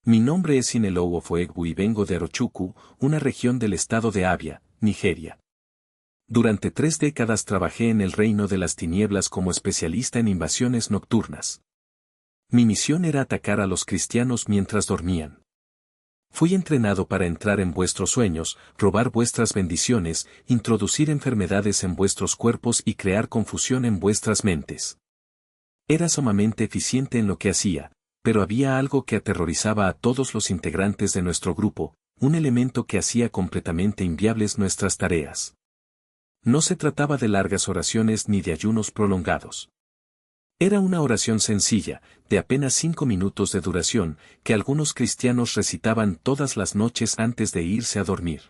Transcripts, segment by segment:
Mi nombre es Inelowo Foegbu y vengo de Arochukwu, una región del estado de Abia, Nigeria. Durante 3 décadas trabajé en el reino de las tinieblas como especialista en invasiones nocturnas. Mi misión era atacar a los cristianos mientras dormían. Fui entrenado para entrar en vuestros sueños, robar vuestras bendiciones, introducir enfermedades en vuestros cuerpos y crear confusión en vuestras mentes. Era sumamente eficiente en lo que hacía, pero había algo que aterrorizaba a todos los integrantes de nuestro grupo, un elemento que hacía completamente inviables nuestras tareas. No se trataba de largas oraciones ni de ayunos prolongados. Era una oración sencilla, de apenas 5 minutos de duración, que algunos cristianos recitaban todas las noches antes de irse a dormir.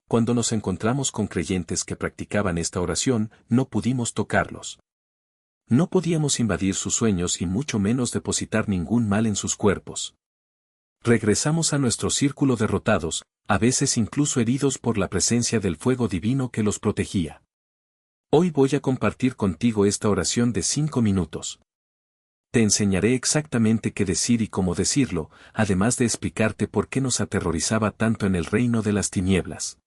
Cuando nos encontramos con creyentes que practicaban esta oración, no pudimos tocarlos. No podíamos invadir sus sueños y mucho menos depositar ningún mal en sus cuerpos. Regresamos a nuestro círculo derrotados, a veces incluso heridos por la presencia del fuego divino que los protegía. Hoy voy a compartir contigo esta oración de 5 minutos. Te enseñaré exactamente qué decir y cómo decirlo, además de explicarte por qué nos aterrorizaba tanto en el reino de las tinieblas.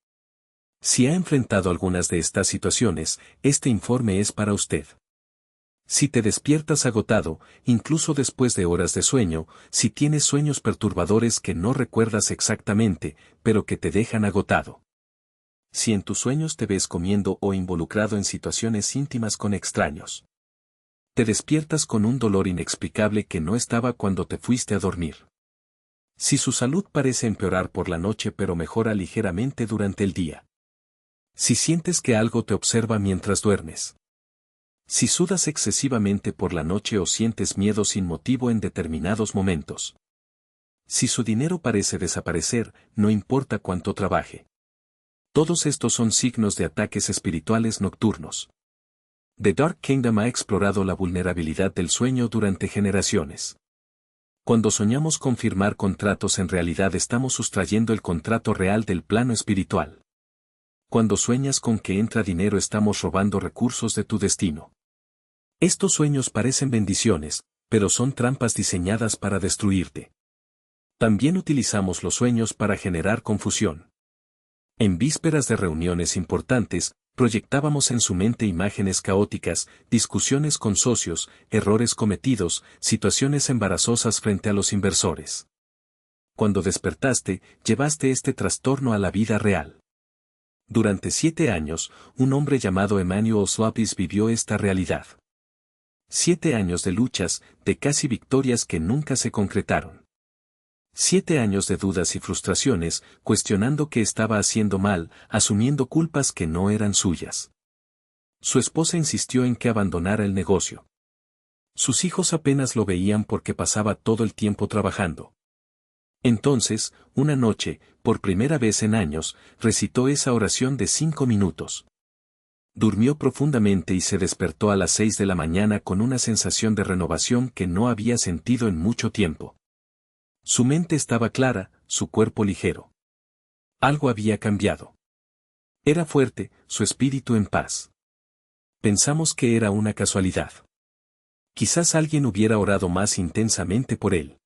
Si ha enfrentado algunas de estas situaciones, este informe es para usted. Si te despiertas agotado, incluso después de horas de sueño, si tienes sueños perturbadores que no recuerdas exactamente, pero que te dejan agotado. Si en tus sueños te ves comiendo o involucrado en situaciones íntimas con extraños. Te despiertas con un dolor inexplicable que no estaba cuando te fuiste a dormir. Si su salud parece empeorar por la noche pero mejora ligeramente durante el día. Si sientes que algo te observa mientras duermes. Si sudas excesivamente por la noche o sientes miedo sin motivo en determinados momentos. Si su dinero parece desaparecer, no importa cuánto trabaje. Todos estos son signos de ataques espirituales nocturnos. The Dark Kingdom ha explorado la vulnerabilidad del sueño durante generaciones. Cuando soñamos con firmar contratos, en realidad estamos sustrayendo el contrato real del plano espiritual. Cuando sueñas con que entra dinero, estamos robando recursos de tu destino. Estos sueños parecen bendiciones, pero son trampas diseñadas para destruirte. También utilizamos los sueños para generar confusión. En vísperas de reuniones importantes, proyectábamos en su mente imágenes caóticas, discusiones con socios, errores cometidos, situaciones embarazosas frente a los inversores. Cuando despertaste, llevaste este trastorno a la vida real. Durante 7 años, un hombre llamado Emmanuel Swapis vivió esta realidad. 7 años de luchas, de casi victorias que nunca se concretaron. 7 años de dudas y frustraciones, cuestionando qué estaba haciendo mal, asumiendo culpas que no eran suyas. Su esposa insistió en que abandonara el negocio. Sus hijos apenas lo veían porque pasaba todo el tiempo trabajando. Entonces, una noche, por primera vez en años, recitó esa oración de 5 minutos. Durmió profundamente y se despertó a las 6 de la mañana con una sensación de renovación que no había sentido en mucho tiempo. Su mente estaba clara, su cuerpo ligero. Algo había cambiado. Era fuerte, su espíritu en paz. Pensamos que era una casualidad. Quizás alguien hubiera orado más intensamente por él.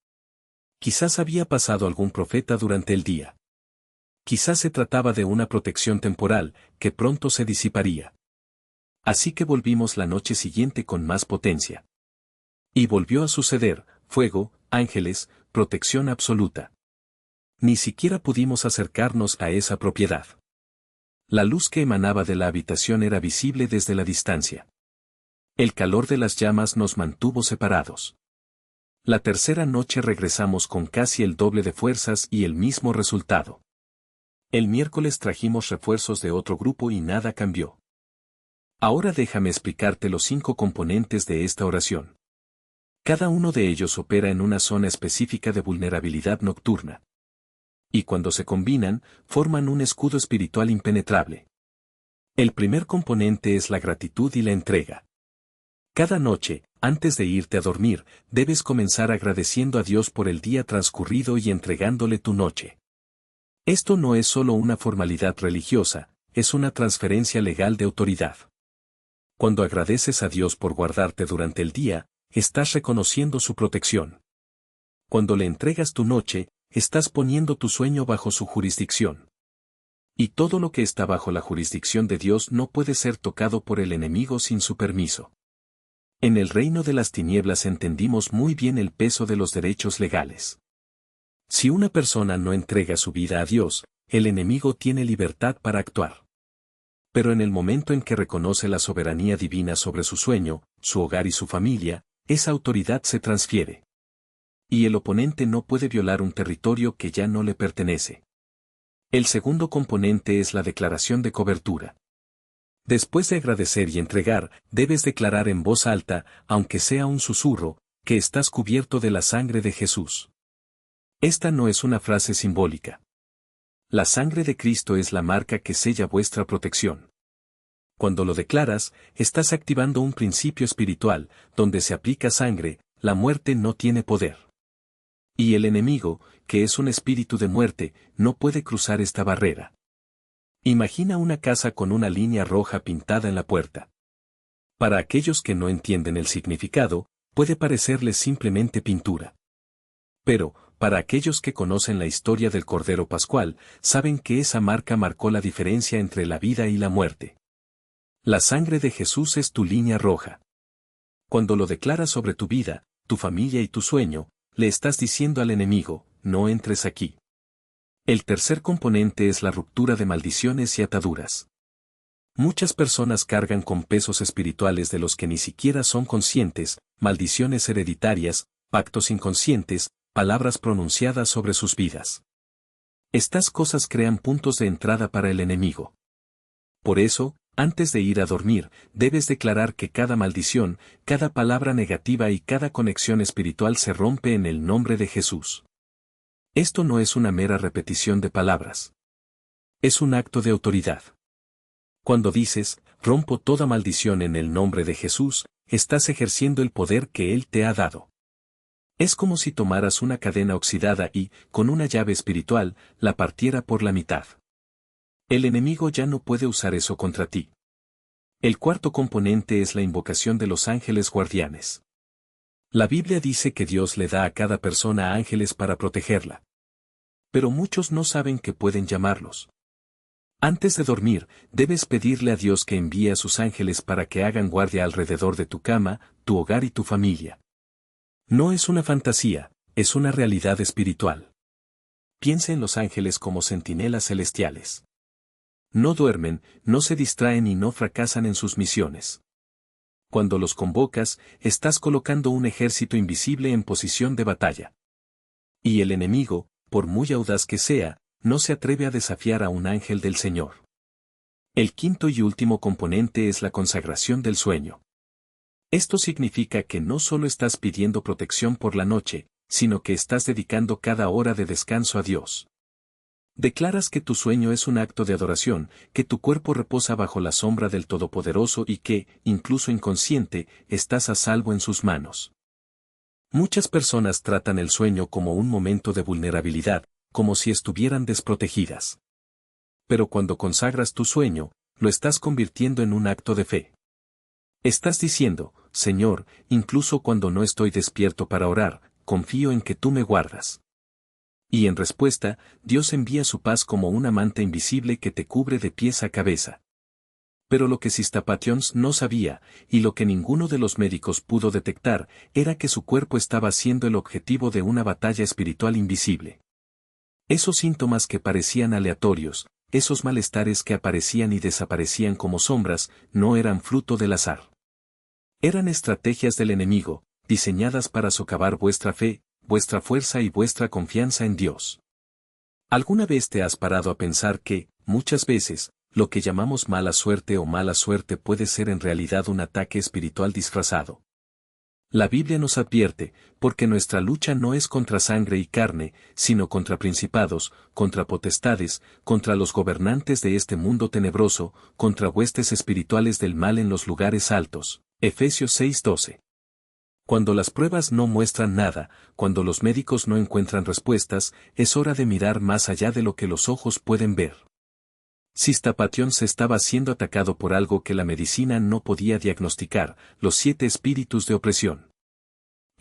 Quizás había pasado algún profeta durante el día. Quizás se trataba de una protección temporal, que pronto se disiparía. Así que volvimos la noche siguiente con más potencia. Y volvió a suceder, fuego, ángeles, protección absoluta. Ni siquiera pudimos acercarnos a esa propiedad. La luz que emanaba de la habitación era visible desde la distancia. El calor de las llamas nos mantuvo separados. La tercera noche regresamos con casi el doble de fuerzas y el mismo resultado. El miércoles trajimos refuerzos de otro grupo y nada cambió. Ahora déjame explicarte los 5 componentes de esta oración. Cada uno de ellos opera en una zona específica de vulnerabilidad nocturna. Y cuando se combinan, forman un escudo espiritual impenetrable. El primer componente es la gratitud y la entrega. Cada noche, antes de irte a dormir, debes comenzar agradeciendo a Dios por el día transcurrido y entregándole tu noche. Esto no es solo una formalidad religiosa, es una transferencia legal de autoridad. Cuando agradeces a Dios por guardarte durante el día, estás reconociendo su protección. Cuando le entregas tu noche, estás poniendo tu sueño bajo su jurisdicción. Y todo lo que está bajo la jurisdicción de Dios no puede ser tocado por el enemigo sin su permiso. En el reino de las tinieblas entendimos muy bien el peso de los derechos legales. Si una persona no entrega su vida a Dios, el enemigo tiene libertad para actuar. Pero en el momento en que reconoce la soberanía divina sobre su sueño, su hogar y su familia, esa autoridad se transfiere. Y el oponente no puede violar un territorio que ya no le pertenece. El segundo componente es la declaración de cobertura. Después de agradecer y entregar, debes declarar en voz alta, aunque sea un susurro, que estás cubierto de la sangre de Jesús. Esta no es una frase simbólica. La sangre de Cristo es la marca que sella vuestra protección. Cuando lo declaras, estás activando un principio espiritual, donde se aplica sangre, la muerte no tiene poder. Y el enemigo, que es un espíritu de muerte, no puede cruzar esta barrera. Imagina una casa con una línea roja pintada en la puerta. Para aquellos que no entienden el significado, puede parecerles simplemente pintura. Pero, para aquellos que conocen la historia del Cordero Pascual, saben que esa marca marcó la diferencia entre la vida y la muerte. La sangre de Jesús es tu línea roja. Cuando lo declaras sobre tu vida, tu familia y tu sueño, le estás diciendo al enemigo, no entres aquí. El tercer componente es la ruptura de maldiciones y ataduras. Muchas personas cargan con pesos espirituales de los que ni siquiera son conscientes, maldiciones hereditarias, pactos inconscientes, palabras pronunciadas sobre sus vidas. Estas cosas crean puntos de entrada para el enemigo. Por eso, antes de ir a dormir, debes declarar que cada maldición, cada palabra negativa y cada conexión espiritual se rompe en el nombre de Jesús. Esto no es una mera repetición de palabras. Es un acto de autoridad. Cuando dices, rompo toda maldición en el nombre de Jesús, estás ejerciendo el poder que Él te ha dado. Es como si tomaras una cadena oxidada y, con una llave espiritual, la partiera por la mitad. El enemigo ya no puede usar eso contra ti. El cuarto componente es la invocación de los ángeles guardianes. La Biblia dice que Dios le da a cada persona ángeles para protegerla. Pero muchos no saben que pueden llamarlos. Antes de dormir, debes pedirle a Dios que envíe a sus ángeles para que hagan guardia alrededor de tu cama, tu hogar y tu familia. No es una fantasía, es una realidad espiritual. Piensa en los ángeles como centinelas celestiales. No duermen, no se distraen y no fracasan en sus misiones. Cuando los convocas, estás colocando un ejército invisible en posición de batalla. Y el enemigo, por muy audaz que sea, no se atreve a desafiar a un ángel del Señor. El quinto y último componente es la consagración del sueño. Esto significa que no solo estás pidiendo protección por la noche, sino que estás dedicando cada hora de descanso a Dios. Declaras que tu sueño es un acto de adoración, que tu cuerpo reposa bajo la sombra del Todopoderoso y que, incluso inconsciente, estás a salvo en sus manos. Muchas personas tratan el sueño como un momento de vulnerabilidad, como si estuvieran desprotegidas. Pero cuando consagras tu sueño, lo estás convirtiendo en un acto de fe. Estás diciendo, Señor, incluso cuando no estoy despierto para orar, confío en que tú me guardas. Y en respuesta, Dios envía su paz como una manta invisible que te cubre de pies a cabeza. Pero lo que Sistapations no sabía, y lo que ninguno de los médicos pudo detectar, era que su cuerpo estaba siendo el objetivo de una batalla espiritual invisible. Esos síntomas que parecían aleatorios, esos malestares que aparecían y desaparecían como sombras, no eran fruto del azar. Eran estrategias del enemigo, diseñadas para socavar vuestra fe, vuestra fuerza y vuestra confianza en Dios. ¿Alguna vez te has parado a pensar que, muchas veces, lo que llamamos mala suerte puede ser en realidad un ataque espiritual disfrazado? La Biblia nos advierte, porque nuestra lucha no es contra sangre y carne, sino contra principados, contra potestades, contra los gobernantes de este mundo tenebroso, contra huestes espirituales del mal en los lugares altos. Efesios 6:12. Cuando las pruebas no muestran nada, cuando los médicos no encuentran respuestas, es hora de mirar más allá de lo que los ojos pueden ver. Sistapations estaba siendo atacado por algo que la medicina no podía diagnosticar, los 7 espíritus de opresión.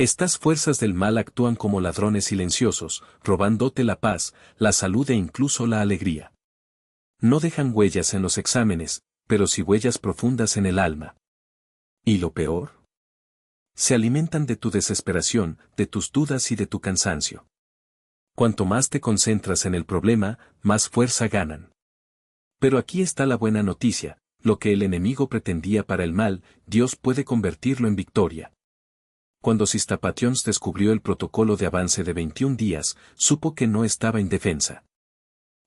Estas fuerzas del mal actúan como ladrones silenciosos, robándote la paz, la salud e incluso la alegría. No dejan huellas en los exámenes, pero sí huellas profundas en el alma. ¿Y lo peor? Se alimentan de tu desesperación, de tus dudas y de tu cansancio. Cuanto más te concentras en el problema, más fuerza ganan. Pero aquí está la buena noticia: lo que el enemigo pretendía para el mal, Dios puede convertirlo en victoria. Cuando Sistapations descubrió el protocolo de avance de 21 días, supo que no estaba indefensa.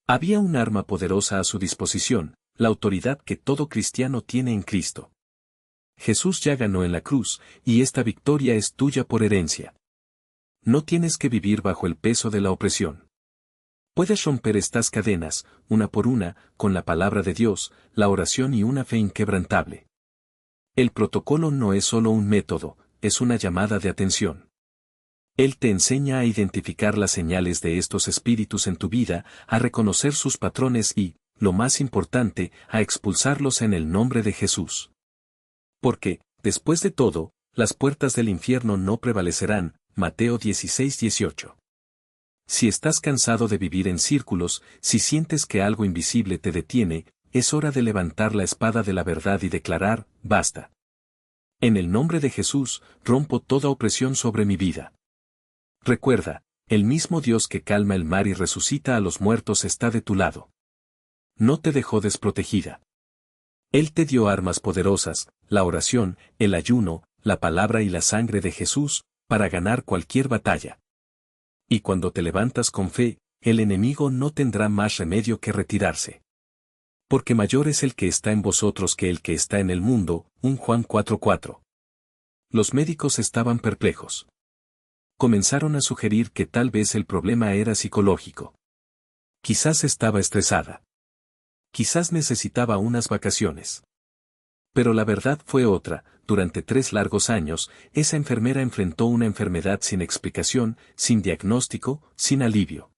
Había un arma poderosa a su disposición, la autoridad que todo cristiano tiene en Cristo. Jesús ya ganó en la cruz, y esta victoria es tuya por herencia. No tienes que vivir bajo el peso de la opresión. Puedes romper estas cadenas, una por una, con la palabra de Dios, la oración y una fe inquebrantable. El protocolo no es solo un método, es una llamada de atención. Él te enseña a identificar las señales de estos espíritus en tu vida, a reconocer sus patrones y, lo más importante, a expulsarlos en el nombre de Jesús. Porque, después de todo, las puertas del infierno no prevalecerán. Mateo 16:18. Si estás cansado de vivir en círculos, si sientes que algo invisible te detiene, es hora de levantar la espada de la verdad y declarar: basta. En el nombre de Jesús, rompo toda opresión sobre mi vida. Recuerda, el mismo Dios que calma el mar y resucita a los muertos está de tu lado. No te dejó desprotegida. Él te dio armas poderosas, la oración, el ayuno, la palabra y la sangre de Jesús, para ganar cualquier batalla. Y cuando te levantas con fe, el enemigo no tendrá más remedio que retirarse. Porque mayor es el que está en vosotros que el que está en el mundo. 1 Juan 4:4. Los médicos estaban perplejos. Comenzaron a sugerir que tal vez el problema era psicológico. Quizás estaba estresada. Quizás necesitaba unas vacaciones. Pero la verdad fue otra: durante 3 largos años, esa enfermera enfrentó una enfermedad sin explicación, sin diagnóstico, sin alivio.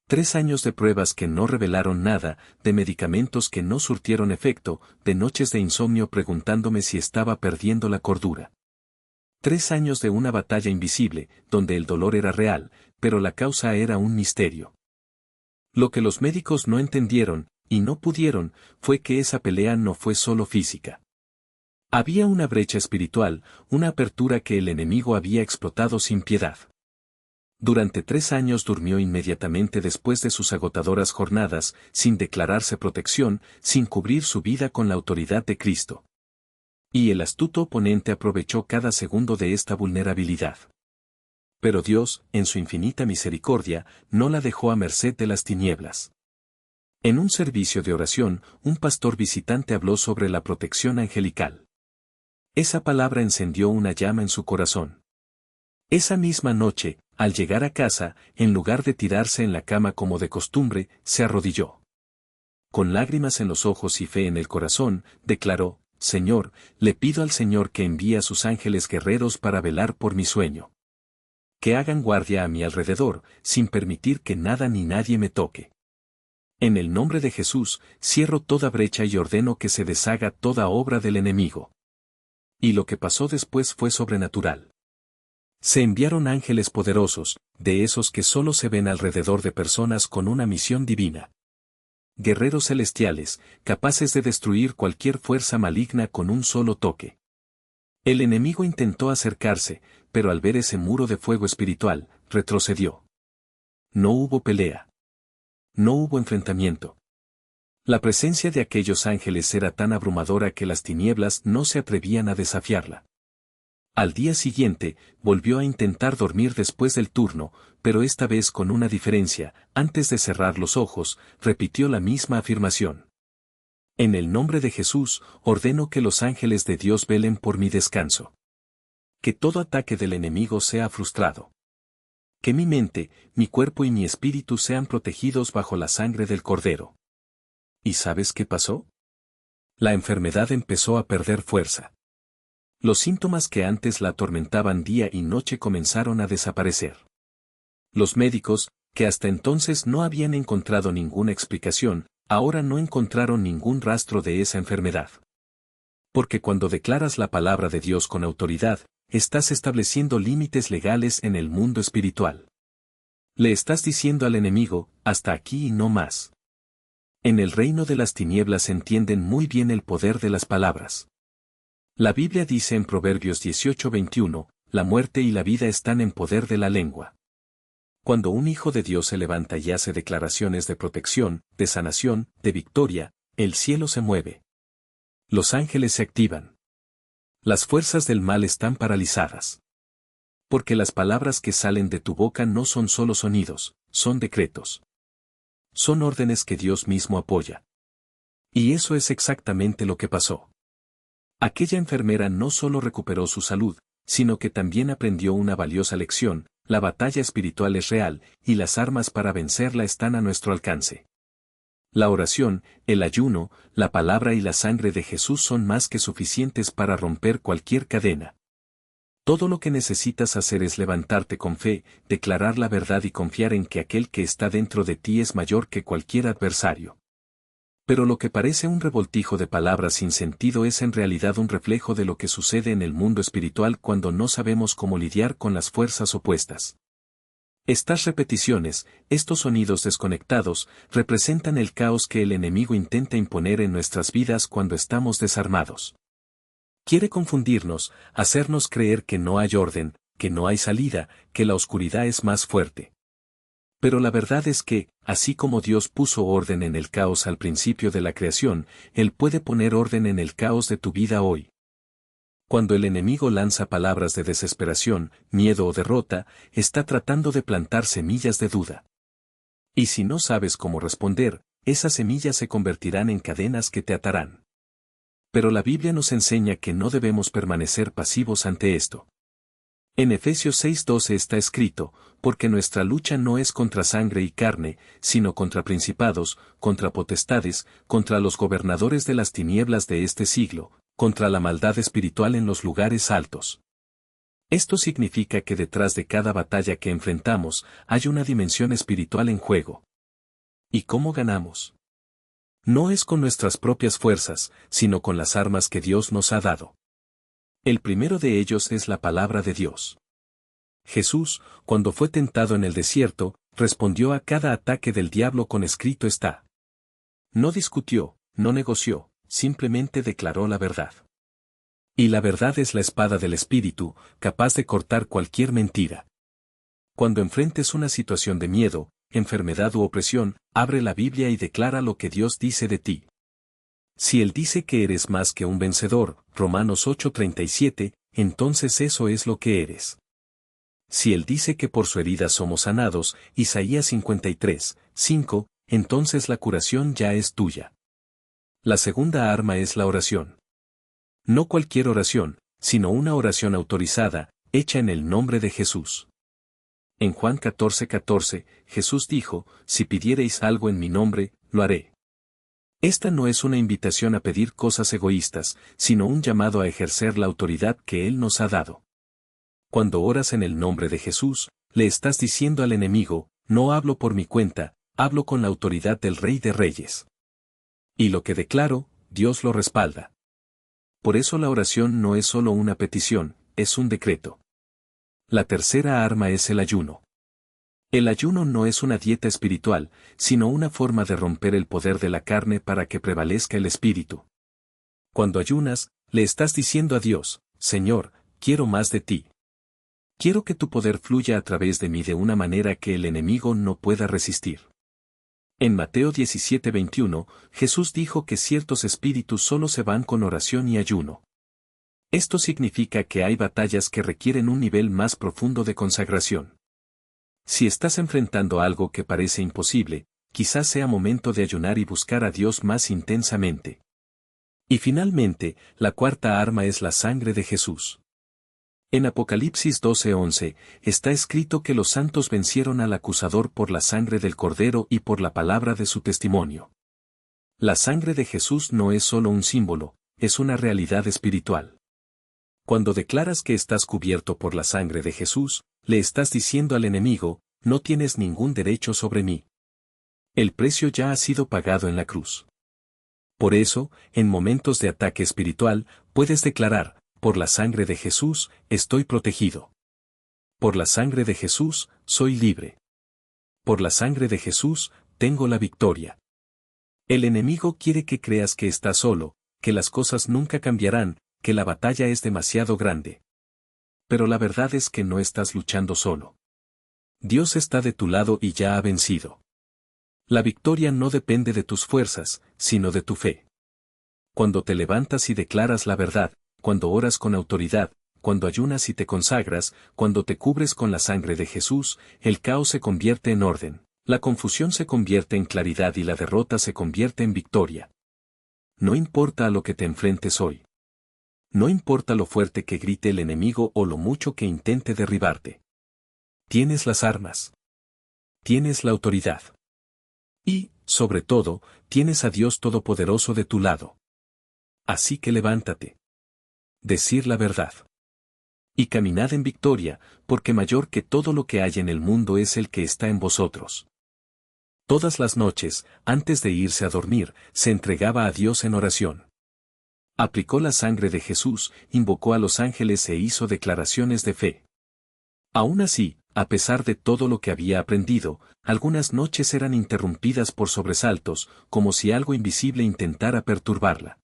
3 años de pruebas que no revelaron nada, de medicamentos que no surtieron efecto, de noches de insomnio preguntándome si estaba perdiendo la cordura. 3 años de una batalla invisible, donde el dolor era real, pero la causa era un misterio. Lo que los médicos no entendieron, y no pudieron, fue que esa pelea no fue solo física. Había una brecha espiritual, una apertura que el enemigo había explotado sin piedad. Durante 3 años durmió inmediatamente después de sus agotadoras jornadas, sin declararse protección, sin cubrir su vida con la autoridad de Cristo. Y el astuto oponente aprovechó cada segundo de esta vulnerabilidad. Pero Dios, en su infinita misericordia, no la dejó a merced de las tinieblas. En un servicio de oración, un pastor visitante habló sobre la protección angelical. Esa palabra encendió una llama en su corazón. Esa misma noche, al llegar a casa, en lugar de tirarse en la cama como de costumbre, se arrodilló. Con lágrimas en los ojos y fe en el corazón, declaró: Señor, le pido al Señor que envíe a sus ángeles guerreros para velar por mi sueño. Que hagan guardia a mi alrededor, sin permitir que nada ni nadie me toque. En el nombre de Jesús, cierro toda brecha y ordeno que se deshaga toda obra del enemigo. Y lo que pasó después fue sobrenatural. Se enviaron ángeles poderosos, de esos que solo se ven alrededor de personas con una misión divina. Guerreros celestiales, capaces de destruir cualquier fuerza maligna con un solo toque. El enemigo intentó acercarse, pero al ver ese muro de fuego espiritual, retrocedió. No hubo pelea. No hubo enfrentamiento. La presencia de aquellos ángeles era tan abrumadora que las tinieblas no se atrevían a desafiarla. Al día siguiente, volvió a intentar dormir después del turno, pero esta vez con una diferencia: antes de cerrar los ojos, repitió la misma afirmación. En el nombre de Jesús, ordeno que los ángeles de Dios velen por mi descanso. Que todo ataque del enemigo sea frustrado. Que mi mente, mi cuerpo y mi espíritu sean protegidos bajo la sangre del Cordero. ¿Y sabes qué pasó? La enfermedad empezó a perder fuerza. Los síntomas que antes la atormentaban día y noche comenzaron a desaparecer. Los médicos, que hasta entonces no habían encontrado ninguna explicación, ahora no encontraron ningún rastro de esa enfermedad. Porque cuando declaras la palabra de Dios con autoridad, estás estableciendo límites legales en el mundo espiritual. Le estás diciendo al enemigo, hasta aquí y no más. En el reino de las tinieblas entienden muy bien el poder de las palabras. La Biblia dice en Proverbios 18:21, la muerte y la vida están en poder de la lengua. Cuando un hijo de Dios se levanta y hace declaraciones de protección, de sanación, de victoria, el cielo se mueve. Los ángeles se activan. Las fuerzas del mal están paralizadas. Porque las palabras que salen de tu boca no son solo sonidos, son decretos. Son órdenes que Dios mismo apoya. Y eso es exactamente lo que pasó. Aquella enfermera no solo recuperó su salud, sino que también aprendió una valiosa lección: la batalla espiritual es real, y las armas para vencerla están a nuestro alcance. La oración, el ayuno, la palabra y la sangre de Jesús son más que suficientes para romper cualquier cadena. Todo lo que necesitas hacer es levantarte con fe, declarar la verdad y confiar en que aquel que está dentro de ti es mayor que cualquier adversario. Pero lo que parece un revoltijo de palabras sin sentido es en realidad un reflejo de lo que sucede en el mundo espiritual cuando no sabemos cómo lidiar con las fuerzas opuestas. Estas repeticiones, estos sonidos desconectados, representan el caos que el enemigo intenta imponer en nuestras vidas cuando estamos desarmados. Quiere confundirnos, hacernos creer que no hay orden, que no hay salida, que la oscuridad es más fuerte. Pero la verdad es que, así como Dios puso orden en el caos al principio de la creación, Él puede poner orden en el caos de tu vida hoy. Cuando el enemigo lanza palabras de desesperación, miedo o derrota, está tratando de plantar semillas de duda. Y si no sabes cómo responder, esas semillas se convertirán en cadenas que te atarán. Pero la Biblia nos enseña que no debemos permanecer pasivos ante esto. En Efesios 6:12 está escrito, porque nuestra lucha no es contra sangre y carne, sino contra principados, contra potestades, contra los gobernadores de las tinieblas de este siglo, contra la maldad espiritual en los lugares altos. Esto significa que detrás de cada batalla que enfrentamos, hay una dimensión espiritual en juego. ¿Y cómo ganamos? No es con nuestras propias fuerzas, sino con las armas que Dios nos ha dado. El primero de ellos es la palabra de Dios. Jesús, cuando fue tentado en el desierto, respondió a cada ataque del diablo con escrito está. No discutió, no negoció, simplemente declaró la verdad. Y la verdad es la espada del Espíritu, capaz de cortar cualquier mentira. Cuando enfrentes una situación de miedo, enfermedad u opresión, abre la Biblia y declara lo que Dios dice de ti. Si Él dice que eres más que un vencedor, Romanos 8:37, entonces eso es lo que eres. Si Él dice que por su herida somos sanados, Isaías 53:5, entonces la curación ya es tuya. La segunda arma es la oración. No cualquier oración, sino una oración autorizada, hecha en el nombre de Jesús. En Juan 14:14, Jesús dijo, si pidiereis algo en mi nombre, lo haré. Esta no es una invitación a pedir cosas egoístas, sino un llamado a ejercer la autoridad que Él nos ha dado. Cuando oras en el nombre de Jesús, le estás diciendo al enemigo, no hablo por mi cuenta, hablo con la autoridad del Rey de Reyes. Y lo que declaro, Dios lo respalda. Por eso la oración no es solo una petición, es un decreto. La tercera arma es el ayuno. El ayuno no es una dieta espiritual, sino una forma de romper el poder de la carne para que prevalezca el espíritu. Cuando ayunas, le estás diciendo a Dios, Señor, quiero más de ti. Quiero que tu poder fluya a través de mí de una manera que el enemigo no pueda resistir. En Mateo 17:21, Jesús dijo que ciertos espíritus solo se van con oración y ayuno. Esto significa que hay batallas que requieren un nivel más profundo de consagración. Si estás enfrentando algo que parece imposible, quizás sea momento de ayunar y buscar a Dios más intensamente. Y finalmente, la cuarta arma es la sangre de Jesús. En Apocalipsis 12:11, está escrito que los santos vencieron al acusador por la sangre del Cordero y por la palabra de su testimonio. La sangre de Jesús no es solo un símbolo, es una realidad espiritual. Cuando declaras que estás cubierto por la sangre de Jesús, le estás diciendo al enemigo, no tienes ningún derecho sobre mí. El precio ya ha sido pagado en la cruz. Por eso, en momentos de ataque espiritual, puedes declarar, Por la sangre de Jesús, estoy protegido. Por la sangre de Jesús, soy libre. Por la sangre de Jesús, tengo la victoria. El enemigo quiere que creas que estás solo, que las cosas nunca cambiarán, que la batalla es demasiado grande. Pero la verdad es que no estás luchando solo. Dios está de tu lado y ya ha vencido. La victoria no depende de tus fuerzas, sino de tu fe. Cuando te levantas y declaras la verdad, cuando oras con autoridad, cuando ayunas y te consagras, cuando te cubres con la sangre de Jesús, el caos se convierte en orden, la confusión se convierte en claridad y la derrota se convierte en victoria. No importa a lo que te enfrentes hoy. No importa lo fuerte que grite el enemigo o lo mucho que intente derribarte. Tienes las armas. Tienes la autoridad. Y, sobre todo, tienes a Dios Todopoderoso de tu lado. Así que levántate. Decir la verdad. Y caminad en victoria, porque mayor que todo lo que hay en el mundo es el que está en vosotros. Todas las noches, antes de irse a dormir, se entregaba a Dios en oración. Aplicó la sangre de Jesús, invocó a los ángeles e hizo declaraciones de fe. Aún así, a pesar de todo lo que había aprendido, algunas noches eran interrumpidas por sobresaltos, como si algo invisible intentara perturbarla.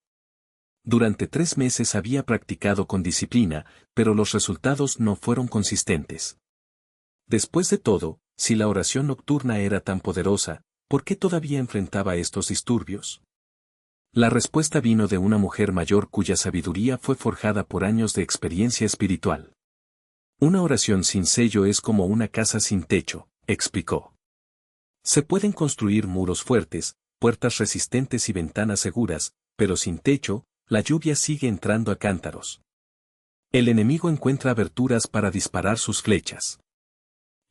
Durante 3 meses había practicado con disciplina, pero los resultados no fueron consistentes. Después de todo, si la oración nocturna era tan poderosa, ¿por qué todavía enfrentaba estos disturbios? La respuesta vino de una mujer mayor cuya sabiduría fue forjada por años de experiencia espiritual. Una oración sin sello es como una casa sin techo, explicó. Se pueden construir muros fuertes, puertas resistentes y ventanas seguras, pero sin techo, la lluvia sigue entrando a cántaros. El enemigo encuentra aberturas para disparar sus flechas.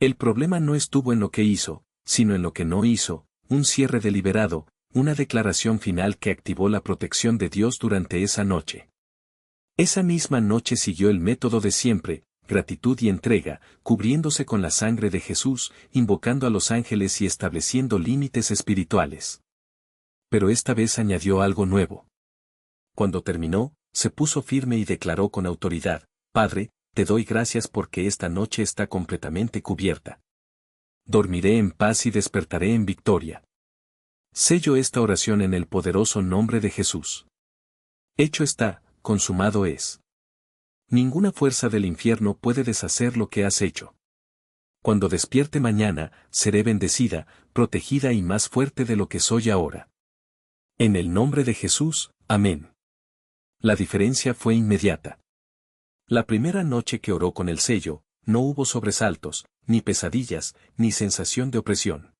El problema no estuvo en lo que hizo, sino en lo que no hizo, un cierre deliberado, una declaración final que activó la protección de Dios durante esa noche. Esa misma noche siguió el método de siempre, gratitud y entrega, cubriéndose con la sangre de Jesús, invocando a los ángeles y estableciendo límites espirituales. Pero esta vez añadió algo nuevo. Cuando terminó, se puso firme y declaró con autoridad: Padre, te doy gracias porque esta noche está completamente cubierta. Dormiré en paz y despertaré en victoria. Sello esta oración en el poderoso nombre de Jesús. Hecho está, consumado es. Ninguna fuerza del infierno puede deshacer lo que has hecho. Cuando despierte mañana, seré bendecida, protegida y más fuerte de lo que soy ahora. En el nombre de Jesús, amén. La diferencia fue inmediata. La primera noche que oró con el sello, no hubo sobresaltos, ni pesadillas, ni sensación de opresión.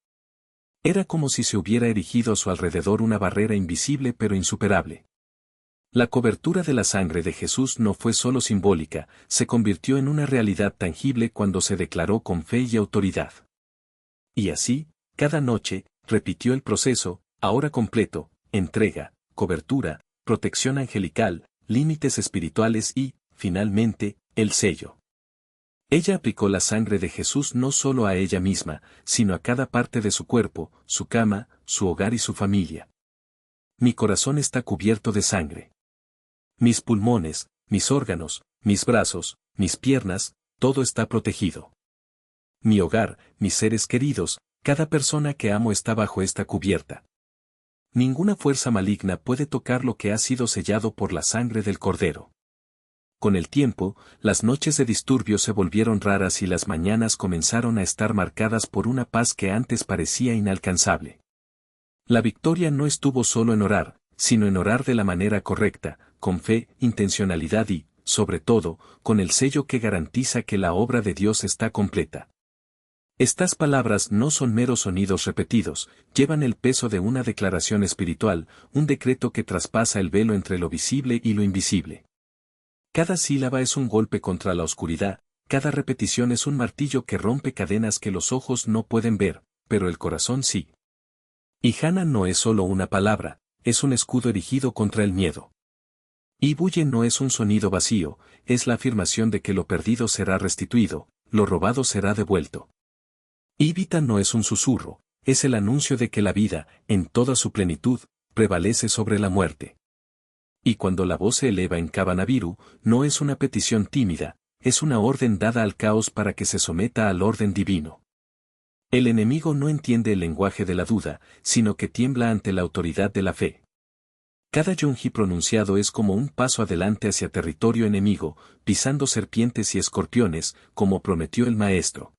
Era como si se hubiera erigido a su alrededor una barrera invisible pero insuperable. La cobertura de la sangre de Jesús no fue solo simbólica, se convirtió en una realidad tangible cuando se declaró con fe y autoridad. Y así, cada noche, repitió el proceso, ahora completo: entrega, cobertura, protección angelical, límites espirituales y, finalmente, el sello. Ella aplicó la sangre de Jesús no solo a ella misma, sino a cada parte de su cuerpo, su cama, su hogar y su familia. Mi corazón está cubierto de sangre. Mis pulmones, mis órganos, mis brazos, mis piernas, todo está protegido. Mi hogar, mis seres queridos, cada persona que amo está bajo esta cubierta. Ninguna fuerza maligna puede tocar lo que ha sido sellado por la sangre del Cordero. Con el tiempo, las noches de disturbio se volvieron raras y las mañanas comenzaron a estar marcadas por una paz que antes parecía inalcanzable. La victoria no estuvo solo en orar, sino en orar de la manera correcta, con fe, intencionalidad y, sobre todo, con el sello que garantiza que la obra de Dios está completa. Estas palabras no son meros sonidos repetidos, llevan el peso de una declaración espiritual, un decreto que traspasa el velo entre lo visible y lo invisible. Cada sílaba es un golpe contra la oscuridad, cada repetición es un martillo que rompe cadenas que los ojos no pueden ver, pero el corazón sí. Y Hana no es solo una palabra, es un escudo erigido contra el miedo. Y Buye no es un sonido vacío, es la afirmación de que lo perdido será restituido, lo robado será devuelto. Ibita no es un susurro, es el anuncio de que la vida, en toda su plenitud, prevalece sobre la muerte. Y cuando la voz se eleva en Kabanaviru, no es una petición tímida, es una orden dada al caos para que se someta al orden divino. El enemigo no entiende el lenguaje de la duda, sino que tiembla ante la autoridad de la fe. Cada yonji pronunciado es como un paso adelante hacia territorio enemigo, pisando serpientes y escorpiones, como prometió el maestro.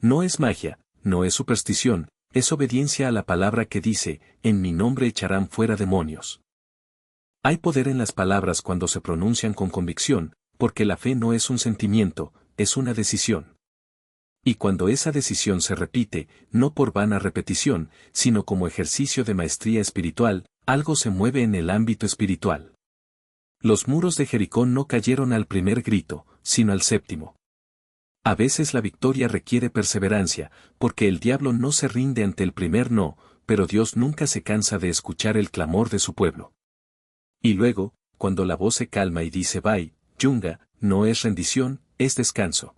No es magia, no es superstición, es obediencia a la palabra que dice, en mi nombre echarán fuera demonios. Hay poder en las palabras cuando se pronuncian con convicción, porque la fe no es un sentimiento, es una decisión. Y cuando esa decisión se repite, no por vana repetición, sino como ejercicio de maestría espiritual, algo se mueve en el ámbito espiritual. Los muros de Jericó no cayeron al primer grito, sino al séptimo. A veces la victoria requiere perseverancia, porque el diablo no se rinde ante el primer no, pero Dios nunca se cansa de escuchar el clamor de su pueblo. Y luego, cuando la voz se calma y dice Bai, Yunga, no es rendición, es descanso.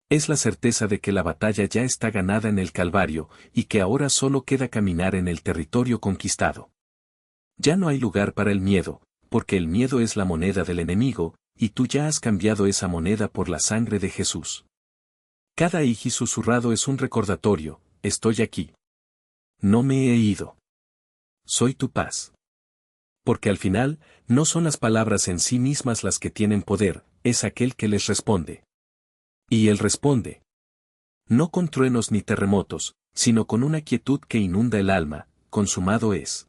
Es la certeza de que la batalla ya está ganada en el Calvario, y que ahora solo queda caminar en el territorio conquistado. Ya no hay lugar para el miedo, porque el miedo es la moneda del enemigo, y tú ya has cambiado esa moneda por la sangre de Jesús. Cada iji susurrado es un recordatorio, estoy aquí. No me he ido. Soy tu paz. Porque al final, no son las palabras en sí mismas las que tienen poder, es aquel que les responde. Y él responde. No con truenos ni terremotos, sino con una quietud que inunda el alma, consumado es.